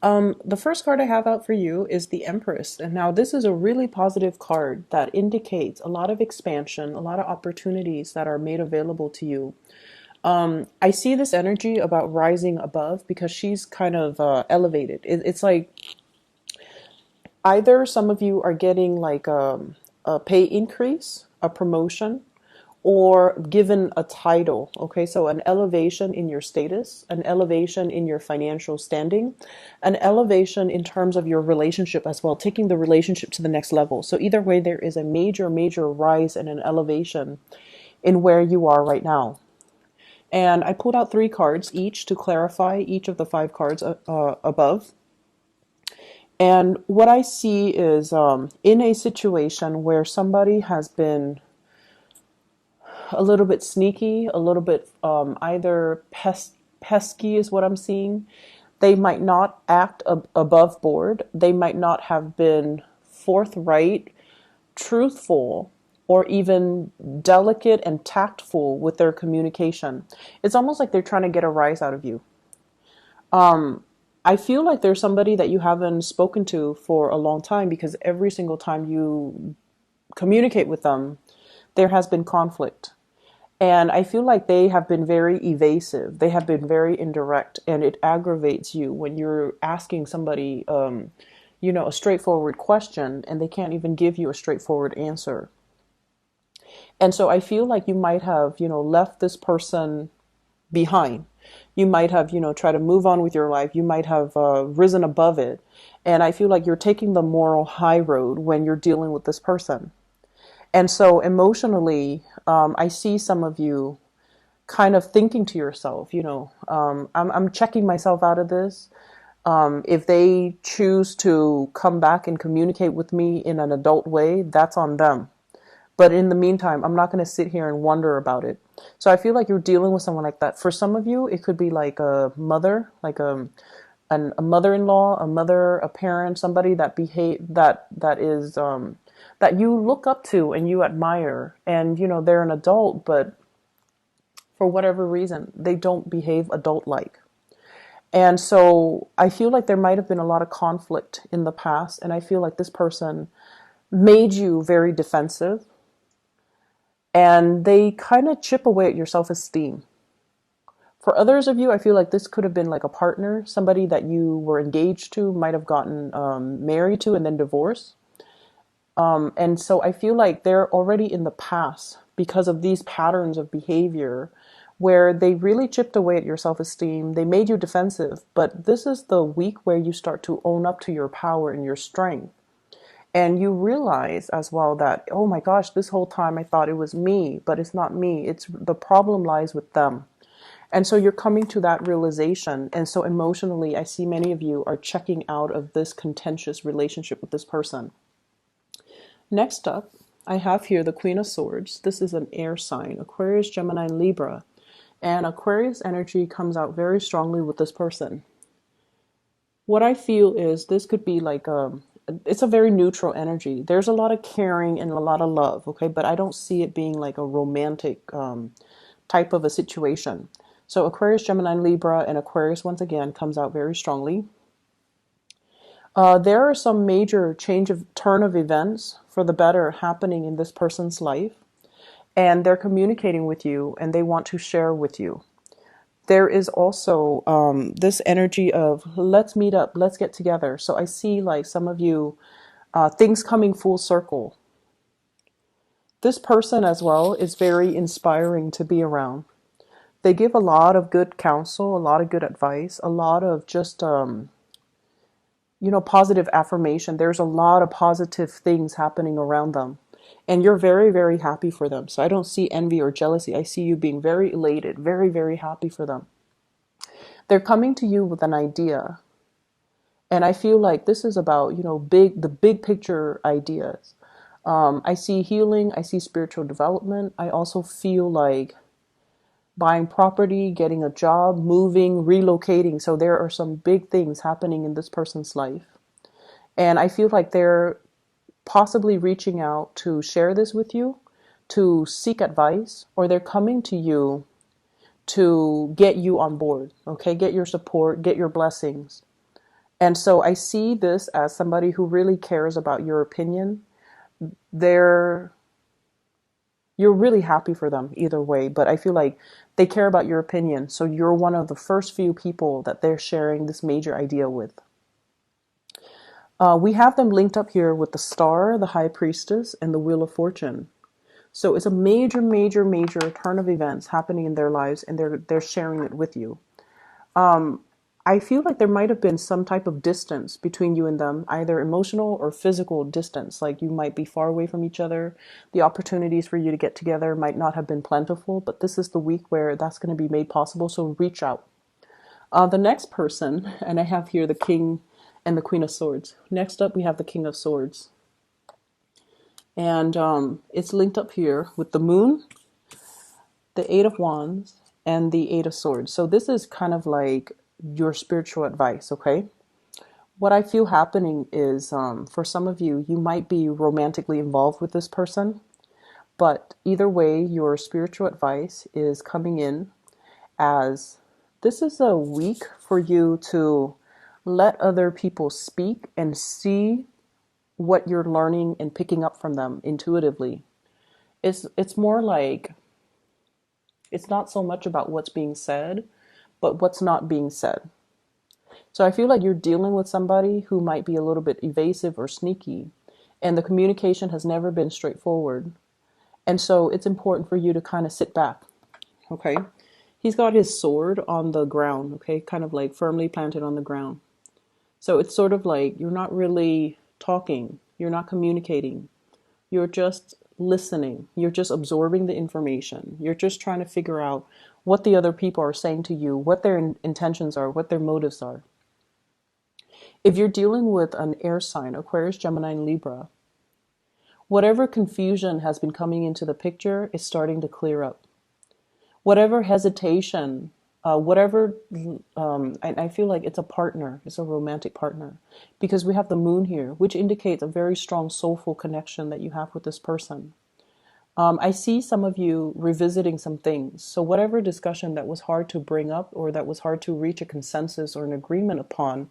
The first card I have out for you is the Empress. And now this is a really positive card that indicates a lot of expansion, a lot of opportunities that are made available to you. I see this energy about rising above because she's kind of elevated. It's like either some of you are getting like a pay increase, a promotion, or given a title. Okay, so an elevation in your status, an elevation in your financial standing, an elevation in terms of your relationship as well, taking the relationship to the next level. So either way, there is a major, major rise and an elevation in where you are right now. And I pulled out three cards each to clarify each of the five cards above. And what I see is in a situation where somebody has been a little bit sneaky, a little bit either pesky is what I'm seeing. They might not act above board. They might not have been forthright, truthful, or even delicate and tactful with their communication. It's almost like they're trying to get a rise out of you. I feel like there's somebody that you haven't spoken to for a long time because every single time you communicate with them, there has been conflict. And I feel like they have been very evasive. They have been very indirect, and it aggravates you when you're asking somebody, a straightforward question, and they can't even give you a straightforward answer. And so I feel like you might have, left this person behind. You might have, try to move on with your life. You might have risen above it. And I feel like you're taking the moral high road when you're dealing with this person. And so emotionally, I see some of you kind of thinking to yourself, I'm checking myself out of this. If they choose to come back and communicate with me in an adult way, that's on them. But in the meantime, I'm not going to sit here and wonder about it. So I feel like you're dealing with someone like that. For some of you, it could be like a mother, like a mother-in-law, a mother, a parent, somebody that is that you look up to and you admire, and they're an adult, but for whatever reason they don't behave adult-like. And so I feel like there might have been a lot of conflict in the past, and I feel like this person made you very defensive, and they kind of chip away at your self-esteem. For others of you, I feel like this could have been like a partner, somebody that you were engaged to, might have gotten married to and then divorced. And so I feel like they're already in the past because of these patterns of behavior where they really chipped away at your self-esteem. They made you defensive, but this is the week where you start to own up to your power and your strength. And you realize as well that, oh my gosh, this whole time I thought it was me, but it's not me. It's the problem lies with them. And so you're coming to that realization. And so emotionally, I see many of you are checking out of this contentious relationship with this person. Next up, I have here the Queen of Swords. This is an air sign, Aquarius, Gemini, Libra. And Aquarius energy comes out very strongly with this person. What I feel is this could be like it's a very neutral energy. There's a lot of caring and a lot of love, okay? But I don't see it being like a romantic type of a situation. So Aquarius, Gemini, Libra, and Aquarius once again comes out very strongly. There are some major turn of events for the better happening in this person's life, and they're communicating with you and they want to share with you. There is also this energy of let's meet up, let's get together. So I see like some of you, things coming full circle. This person as well is very inspiring to be around. They give a lot of good counsel, a lot of good advice, a lot of just positive affirmation. There's a lot of positive things happening around them. And you're very, very happy for them. So I don't see envy or jealousy. I see you being very elated, very, very happy for them. They're coming to you with an idea. And I feel like this is about, the big picture ideas. I see healing. I see spiritual development. I also feel like buying property, getting a job, moving, relocating. So there are some big things happening in this person's life. And I feel like they're possibly reaching out to share this with you, to seek advice, or they're coming to you to get you on board, okay? Get your support, get your blessings. And so I see this as somebody who really cares about your opinion. They're You're really happy for them either way, but I feel like they care about your opinion. So you're one of the first few people that they're sharing this major idea with. We have them linked up here with the Star, the High Priestess, and the Wheel of Fortune. So it's a major, major, major turn of events happening in their lives, and they're sharing it with you. I feel like there might have been some type of distance between you and them, either emotional or physical distance. Like you might be far away from each other. The opportunities for you to get together might not have been plentiful, but this is the week where that's going to be made possible. So reach out. The next person, and I have here the King and the Queen of Swords. Next up, we have the King of Swords. And it's linked up here with the Moon, the Eight of Wands, and the Eight of Swords. So this is kind of like your spiritual advice, okay? What I feel happening is for some of you, you might be romantically involved with this person, but either way, your spiritual advice is coming in as this is a week for you to let other people speak and see what you're learning and picking up from them intuitively. It's more like it's not so much about what's being said, but what's not being said. So I feel like you're dealing with somebody who might be a little bit evasive or sneaky, and the communication has never been straightforward. And so it's important for you to kind of sit back, okay? He's got his sword on the ground, okay, kind of like firmly planted on the ground. So it's sort of like you're not really talking, you're not communicating, you're just listening, you're just absorbing the information, you're just trying to figure out what the other people are saying to you, what their intentions are, what their motives are. If you're dealing with an air sign, Aquarius, Gemini, and Libra, whatever confusion has been coming into the picture is starting to clear up. Whatever hesitation, I feel like it's a partner, it's a romantic partner, because we have the Moon here, which indicates a very strong soulful connection that you have with this person. I see some of you revisiting some things. So whatever discussion that was hard to bring up or that was hard to reach a consensus or an agreement upon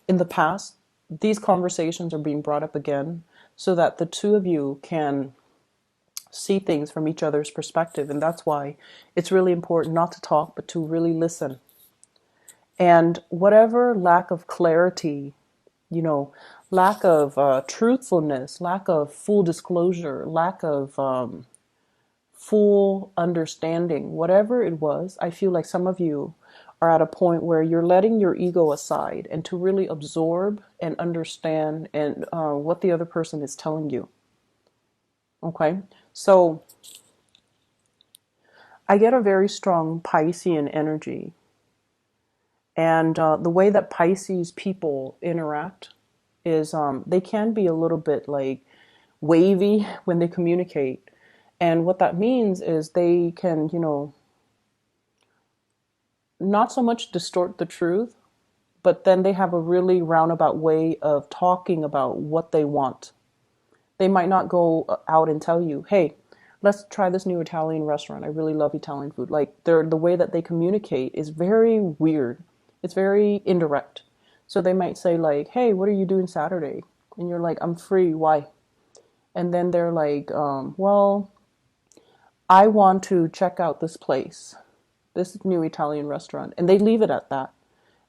in the past, these conversations are being brought up again so that the two of you can see things from each other's perspective. And that's why it's really important not to talk, but to really listen. And whatever lack of clarity, lack of truthfulness, lack of full disclosure, lack of full understanding, whatever it was, I feel like some of you are at a point where you're letting your ego aside and to really absorb and understand and what the other person is telling you. Okay, so I get a very strong Piscean energy, and the way that Pisces people interact is they can be a little bit like wavy when they communicate. And what that means is they can, not so much distort the truth, but then they have a really roundabout way of talking about what they want. They might not go out and tell you, hey, let's try this new Italian restaurant. I really love Italian food. Like the way that they communicate is very weird. It's very indirect. So they might say like, hey, what are you doing Saturday? And you're like, I'm free. Why? And then they're like, well, I want to check out this place, this new Italian restaurant. And they leave it at that.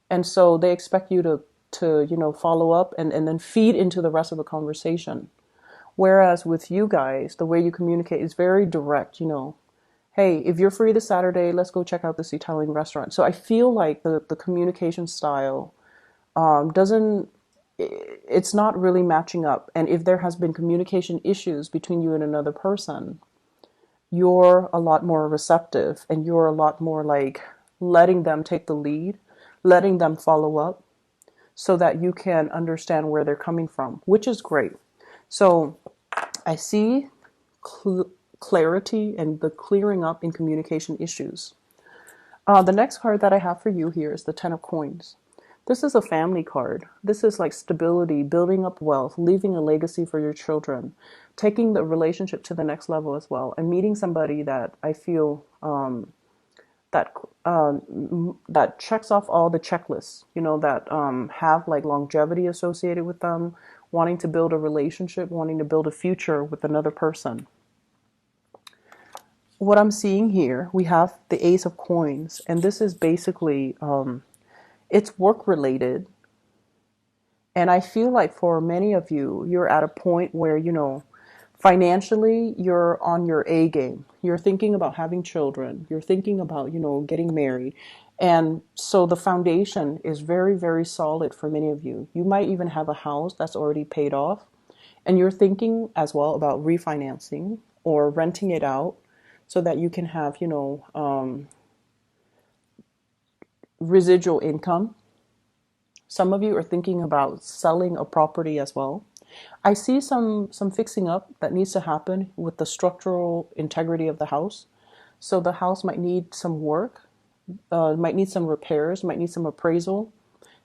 And so they expect you to follow up and then feed into the rest of the conversation. Whereas with you guys, the way you communicate is very direct, hey, if you're free this Saturday, let's go check out this Italian restaurant. So I feel like the communication style it's not really matching up. And if there has been communication issues between you and another person, you're a lot more receptive and you're a lot more like letting them take the lead, letting them follow up so that you can understand where they're coming from, which is great. So I see clarity and the clearing up in communication issues. The next card that I have for you here is the Ten of Coins. This is a family card. This is like stability, building up wealth, leaving a legacy for your children, taking the relationship to the next level as well, and meeting somebody that I feel that that checks off all the checklists, that have like longevity associated with them, wanting to build a relationship, wanting to build a future with another person. What I'm seeing here, we have the Ace of Coins, and this is basically it's work related. And I feel like for many of you, you're at a point where, financially, you're on your A game. You're thinking about having children. You're thinking about, getting married. And so the foundation is very, very solid for many of you. You might even have a house that's already paid off. And you're thinking as well about refinancing or renting it out so that you can have, residual income. Some of you are thinking about selling a property as well. I see some fixing up that needs to happen with the structural integrity of the house. So the house might need some work, might need some repairs, might need some appraisal.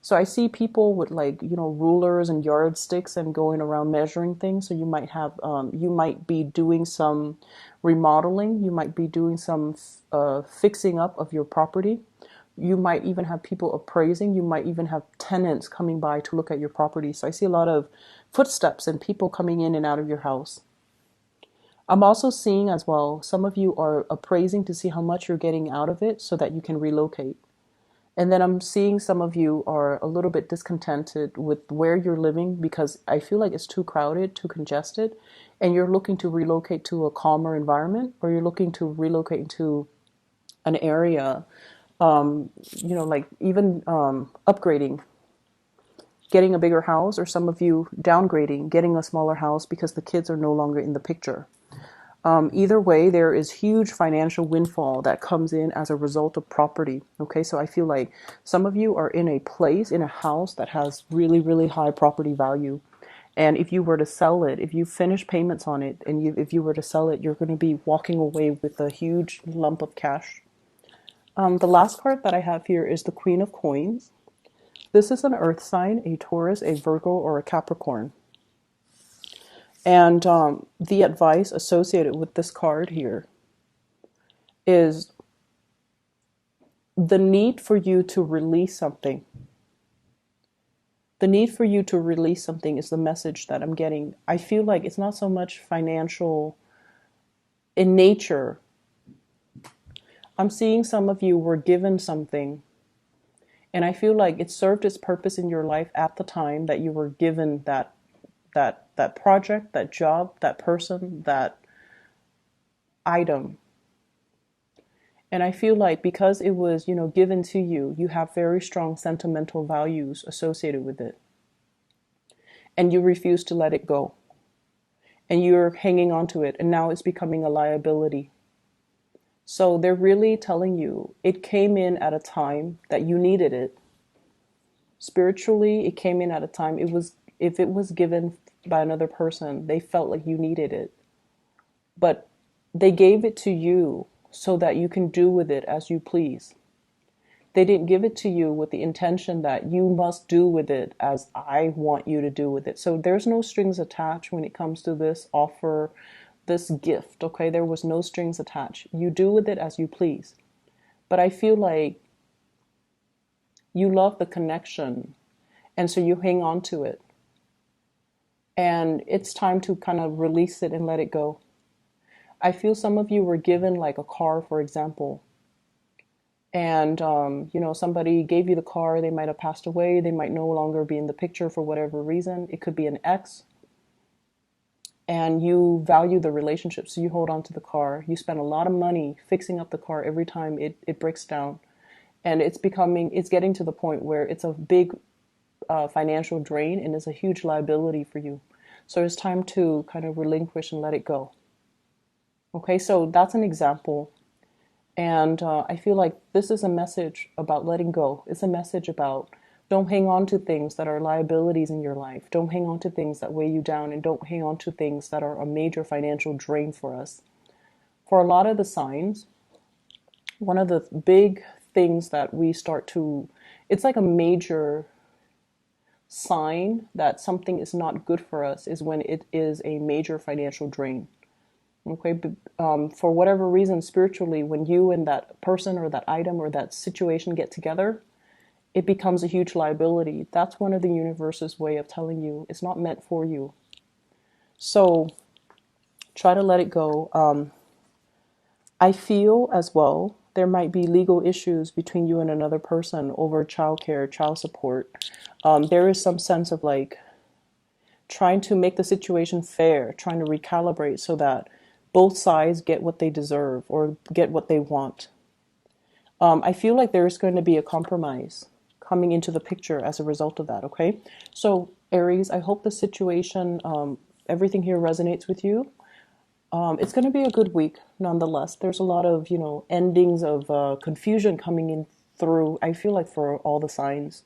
So I see people with like, rulers and yardsticks and going around measuring things. So you might be doing some remodeling. You might be doing some fixing up of your property. You might even have people appraising. You might even have tenants coming by to look at your property. So I see a lot of footsteps and people coming in and out of your house. I'm also seeing as well, some of you are appraising to see how much you're getting out of it so that you can relocate. And then I'm seeing some of you are a little bit discontented with where you're living because I feel like it's too crowded, too congested, and you're looking to relocate to a calmer environment, or you're looking to relocate into an area, like even upgrading, getting a bigger house, or some of you downgrading, getting a smaller house because the kids are no longer in the picture. Either way, there is huge financial windfall that comes in as a result of property. Okay, so I feel like some of you are in a place, in a house that has really, really high property value. And if you were to sell it, if you finish payments on it, and if you were to sell it, you're going to be walking away with a huge lump of cash. The last card that I have here is the Queen of Coins. This is an earth sign, a Taurus, a Virgo, or a Capricorn. And the advice associated with this card here is the need for you to release something. The need for you to release something is the message that I'm getting. I feel like it's not so much financial in nature. I'm seeing some of you were given something, and I feel like it served its purpose in your life at the time that you were given that project, that job, that person, that item. And I feel like because it was, given to you, you have very strong sentimental values associated with it. And you refuse to let it go. And you're hanging on to it, and now it's becoming a liability. So they're really telling you it came in at a time that you needed it. Spiritually, it came in at a time if it was given by another person, they felt like you needed it. But they gave it to you so that you can do with it as you please. They didn't give it to you with the intention that you must do with it as I want you to do with it. So there's no strings attached when it comes to this offer, this gift, okay? There was no strings attached. You do with it as you please. But I feel like you love the connection, and so you hang on to it. And it's time to kind of release it and let it go. I feel some of you were given like a car, for example, and somebody gave you the car. They might have passed away. They might no longer be in the picture for whatever reason. It could be an ex, and you value the relationship, so you hold on to the car. You spend a lot of money fixing up the car every time it breaks down, and it's getting to the point where it's a big financial drain, and it's a huge liability for you. So it's time to kind of relinquish and let it go. Okay, so that's an example. And I feel like this is a message about letting go. It's a message about don't hang on to things that are liabilities in your life. Don't hang on to things that weigh you down, and don't hang on to things that are a major financial drain for us. For a lot of the signs, one of the big things that we start to, it's like a major sign that something is not good for us is when it is a major financial drain. Okay, for whatever reason, spiritually, when you and that person or that item or that situation get together, it becomes a huge liability. That's one of the universe's way of telling you it's not meant for you. So try to let it go. I feel as well there might be legal issues between you and another person over childcare, child support. There is some sense of like trying to make the situation fair, trying to recalibrate so that both sides get what they deserve or get what they want. I feel like there's going to be a compromise coming into the picture as a result of that, okay? So, Aries, I hope the situation, everything here resonates with you. It's going to be a good week nonetheless. There's a lot of, endings of confusion coming in through, I feel like, for all the signs.